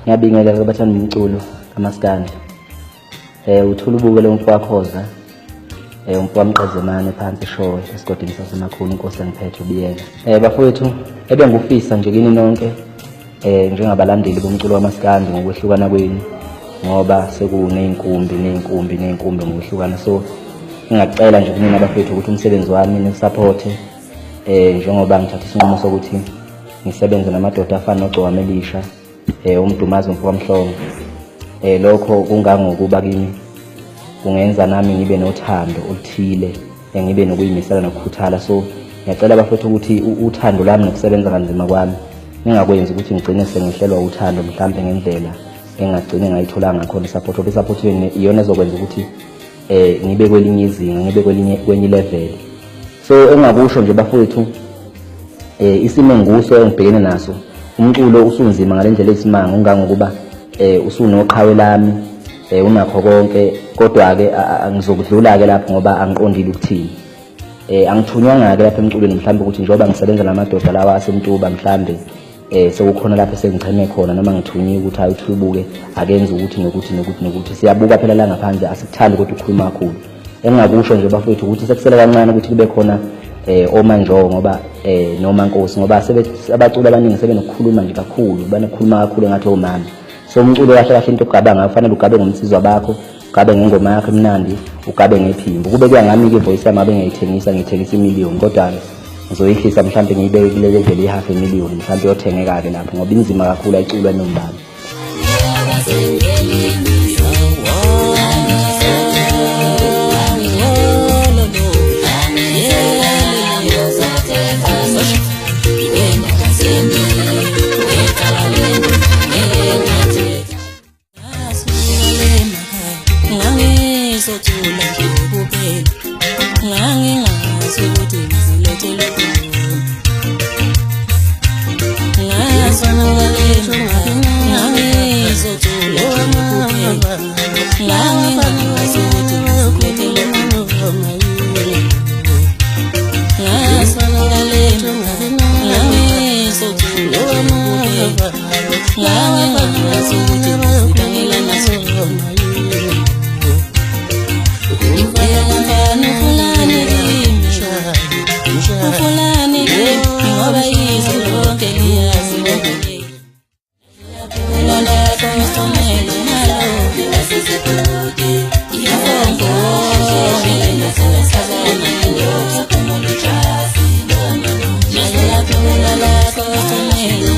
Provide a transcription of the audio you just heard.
Ngiyabingelela kubathanda umculo kaMaskandi. Uthola ubukele umfowakhoza umfowamqazemane phansi eshowe esigodini sasemakhulu inkosi engiphethe ubiyela. Bafowethu ebengufisa nje kini nonke njengabalandeli bomculo waMaskandi ngokwehlukana kwenu ngoba sekuneyinkumbi ngokwehlukana. So ngingacela nje kumina bafowethu ukuthi umsebenzi wami nisupporte njengoba ngithatha isinqumo sokuthi ngisebenze namadoda afana noGcokama Elisha umdumazi umfowamhlongo. Lokho kungangokuba kimi kungenza nami ngibe nothando oluthile ngibe nokuyimisela nokukhuthala. So ngiyacela bafethu ukuthi uthando lami nokusebenza kanzima kwami ningakwenzi ukuthi ngigcine sengihlelwa uthando mhlambe ngendlela engagcine ngayitholanga khona isupport. Isupport yenu iyona ezokwenza ukuthi ngibe kwelinye izinga, ngibe kwenye level. So engakusho nje bafethu isimo nguso engibhekene naso. Umculo usunzima ngalendlela esimanga ungangokuba usunoqhawe lami unakho konke, kodwa ke angizokudlula ke lapho ngoba angiqondile ukuthini. Angithunywanga ke lapha emculweni mhlambe ukuthi njengoba ngisebenza namadoda lawa asemtuba mhlambe sekukhona lapho sengicheme khona noma ngithunyiwe ukuthi ayithubuke akenze ukuthi nokuthi siyabuka phela la ngaphandle asikuthandi ukuthi ukhuluma kakhulu. Engakusho nje bafethu ukuthi sekusele kancane ukuthi kube khona omanjongo ngoba noma Nkosi ngoba abaculi abaningi sebenokukhuluma nje kakhulu, banokukhuluma kakhulu ngathi omama. So umculo kahle kahle into ogabanga ufanele ugabe ngomsizwa bakho, ugabe ngengoma yakho emnandi, ugabe ngephimbo. Kube kuya ngami ke voice yami ngiyithengisa 1 million, kodwa ngizoyihlisa mhlambe ngiyibeke kule level ye500,000 mhlambe yothengeka ke lapho ngoba inzima kakhulu ayiculwa nombani. Thank you.